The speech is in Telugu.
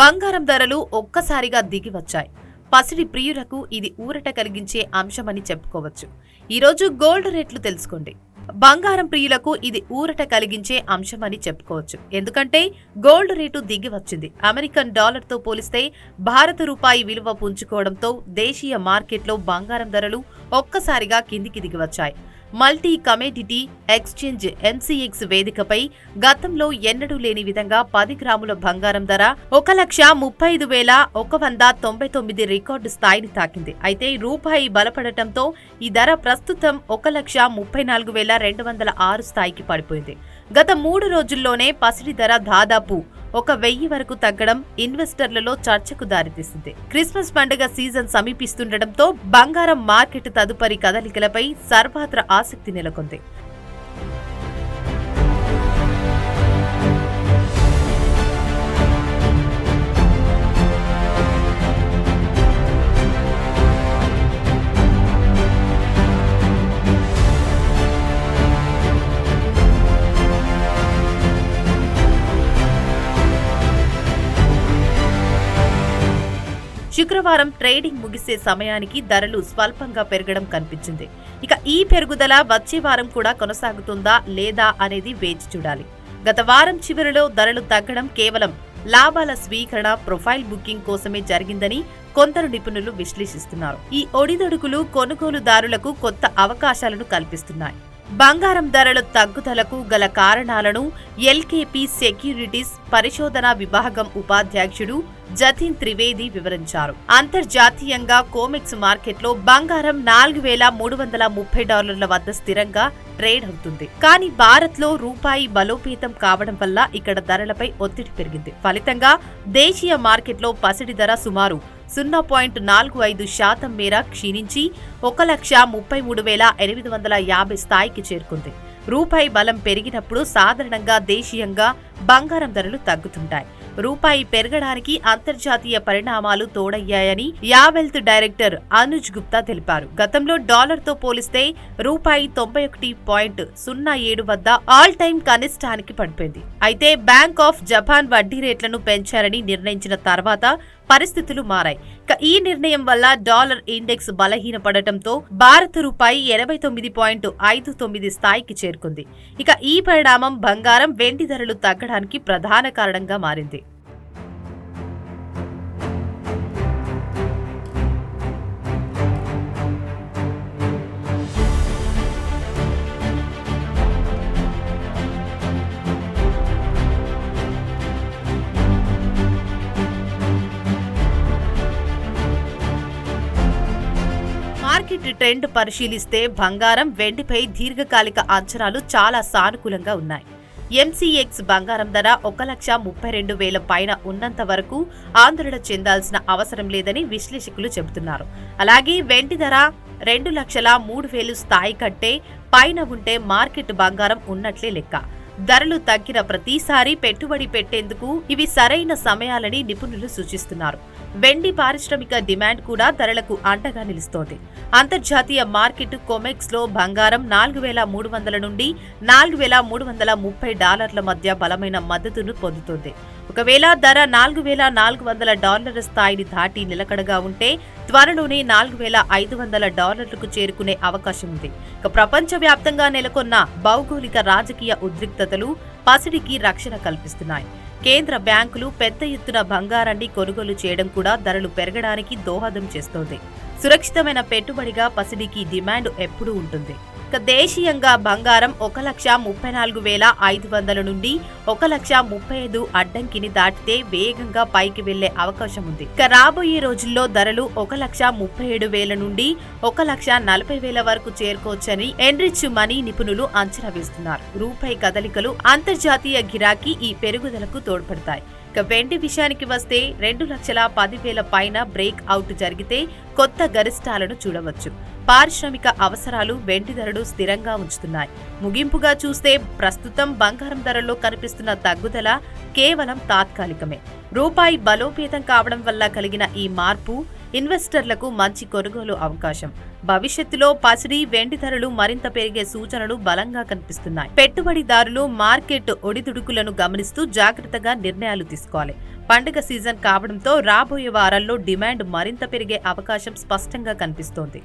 బంగారం ధరలు ఒక్కసారిగా దిగి వచ్చాయి. పసిడి ప్రియులకు ఇది ఊరట కలిగించే అంశమని చెప్పుకోవచ్చు. ఈరోజు గోల్డ్ రేట్లు తెలుసుకోండి. బంగారం ప్రియులకు ఇది ఊరట కలిగించే అంశమని చెప్పుకోవచ్చు. ఎందుకంటే గోల్డ్ రేటు దిగి వచ్చింది. అమెరికన్ డాలర్తో పోలిస్తే భారత రూపాయి విలువ పుంజుకోవడంతో దేశీయ మార్కెట్లో బంగారం ధరలు ఒక్కసారిగా కిందికి దిగి వచ్చాయి. మల్టీ కమోడిటీ ఎక్స్చేంజ్ ఎంసీఎక్స్ వేదికపై గతంలో ఎన్నడూ లేని విధంగా 10 గ్రాముల బంగారం ధర 1,35,199 రికార్డు స్థాయిని తాకింది. అయితే రూపాయి బలపడటంతో ఈ ధర ప్రస్తుతం 1,34,206 స్థాయికి పడిపోయింది. గత 3 రోజుల్లోనే పసిడి ధర దాదాపు 1,000 వరకు తగ్గడం ఇన్వెస్టర్లలో చర్చకు దారితీసింది. క్రిస్మస్ పండుగ సీజన్ సమీపిస్తుండటంతో బంగారం మార్కెట్ తదుపరి కదలికలపై సర్వత్రా ఆసక్తి నెలకొంది. శుక్రవారం ట్రేడింగ్ ముగిసే సమయానికి ధరలు స్వల్పంగా పెరగడం కనిపించింది. ఇక ఈ పెరుగుదల వచ్చే వారం కూడా కొనసాగుతుందా లేదా అనేది వేచి చూడాలి. గత వారం చివరిలో ధరలు తగ్గడం కేవలం లాభాల స్వీకరణ, ప్రొఫైల్ బుకింగ్ కోసమే జరిగిందని కొందరు నిపుణులు విశ్లేషిస్తున్నారు. ఈ ఒడిదొడుకులు కొనుగోలుదారులకు కొత్త అవకాశాలను కల్పిస్తున్నాయి. బంగారం ధరల తగ్గుదలకు గల కారణాలను ఎల్కేపీ సెక్యూరిటీస్ పరిశోధనా విభాగం ఉపాధ్యక్షుడు జతిన్ త్రివేది వివరించారు. అంతర్జాతీయంగా కోమెక్స్ మార్కెట్లో బంగారం $4,330 వద్ద స్థిరంగా ట్రేడ్ అవుతుంది. కానీ భారత్లో రూపాయి బలోపేతం కావడం వల్ల ఇక్కడ ధరలపై ఒత్తిడి పెరిగింది. ఫలితంగా దేశీయ మార్కెట్లో పసిడి ధర సుమారు 0.45% మేర క్షీణించి 1,33,850 స్థాయికి చేరుకుంది. రూపాయి బలం పెరిగినప్పుడు సాధారణంగా దేశీయంగా బంగారం ధరలు తగ్గుతుంటాయి. రూపాయి పెరగడానికి అంతర్జాతీయ పరిణామాలు తోడయ్యాయని యావెల్త్ డైరెక్టర్ అనుజ్ గుప్తా తెలిపారు. గతంలో డాలర్తో పోలిస్తే రూపాయి 91.07 వద్ద ఆల్ టైమ్ కనిష్టానికి పడిపోయింది. అయితే బ్యాంక్ ఆఫ్ జపాన్ వడ్డీ రేట్లను పెంచారని నిర్ణయించిన తర్వాత పరిస్థితులు మారాయి. ఈ నిర్ణయం వల్ల డాలర్ ఇండెక్స్ బలహీనపడటంతో భారత రూపాయి 89.59 స్థాయికి చేరుకుంది. ఈ పరిణామం బంగారం, వెండి ధరలు తగ్గడానికి ప్రధాన కారణంగా మారింది. మార్కెట్ ట్రెండ్ పరిశీలిస్తే బంగారం, వెండిపై దీర్ఘకాలిక అంచనాలు చాలా సానుకూలంగా ఉన్నాయి. ఎంసీఎక్స్ బంగారం ధర 1,32,000 పైన ఉన్నంత వరకు ఆందోళన చెందాల్సిన అవసరం లేదని విశ్లేషకులు చెబుతున్నారు. అలాగే వెండి ధర 2,03,000 స్థాయి కంటే పైన ఉంటే మార్కెట్ బంగారం ఉన్నట్లే లెక్క. ధరలు తగ్గిన ప్రతిసారి పెట్టుబడి పెట్టేందుకు ఇవి సరైన సమయాలని నిపుణులు సూచిస్తున్నారు. వెండి పారిశ్రామిక డిమాండ్ కూడా ధరలకు అండగా నిలుస్తోంది. అంతర్జాతీయ మార్కెట్ కోమెక్స్ లో బంగారం 4,300 నుండి $4,330 మధ్య బలమైన మద్దతును పొందుతోంది. ఒకవేళ ధర $4,400 స్థాయిని దాటి నిలకడగా ఉంటే త్వరలోనే $4,500కు చేరుకునే అవకాశం ఉంది. ప్రపంచవ్యాప్తంగా నెలకొన్న భౌగోళిక రాజకీయ ఉద్రిక్తతలు పసిడికి రక్షణ కల్పిస్తున్నాయి. కేంద్ర బ్యాంకులు పెద్ద ఎత్తున బంగారాన్ని కొనుగోలు చేయడం కూడా ధరలు పెరగడానికి దోహదం చేస్తోంది. సురక్షితమైన పెట్టుబడిగా పసిడికి డిమాండ్ ఎప్పుడూ ఉంటుంది. దేశీయంగా బంగారం 1,34,500 నుండి 1,35,000 అడ్డంకిని దాటితే వేగంగా పైకి వెళ్లే అవకాశం ఉంది. రాబోయే రోజుల్లో ధరలు 1,37,000 నుండి 1,40,000 వరకు చేరుకోవచ్చని ఎన్రిచ్ మనీ నిపుణులు అంచనా వేస్తున్నారు. రూపాయి కదలికలు అంతర్జాతీయ గిరాకీ ఈ పెరుగుదలకు తోడ్పడతాయి. వెండి విషయానికి వస్తే 2,10,000 పైన బ్రేక్ అవుట్ జరిగితే కొత్త గరిష్టాలను చూడవచ్చు. పారిశ్రామిక అవసరాలు వెండి ధరలు స్థిరంగా ఉంచుతున్నాయి. ముగింపుగా చూస్తే ప్రస్తుతం బంగారం ధరల్లో కనిపిస్తున్న తగ్గుదల కేవలం తాత్కాలికమే. రూపాయి బలోపేతం కావడం వల్ల కలిగిన ఈ మార్పు ఇన్వెస్టర్లకు మంచి కొనుగోలు అవకాశం. భవిష్యత్తులో పసిడి, వెండి ధరలు మరింత పెరిగే సూచనలు బలంగా కనిపిస్తున్నాయి. పెట్టుబడిదారులు మార్కెట్ ఒడిదుడుకులను గమనిస్తూ జాగ్రత్తగా నిర్ణయాలు తీసుకోవాలి. పండుగ సీజన్ కావడంతో రాబోయే వారాల్లో డిమాండ్ మరింత పెరిగే అవకాశం స్పష్టంగా కనిపిస్తోంది.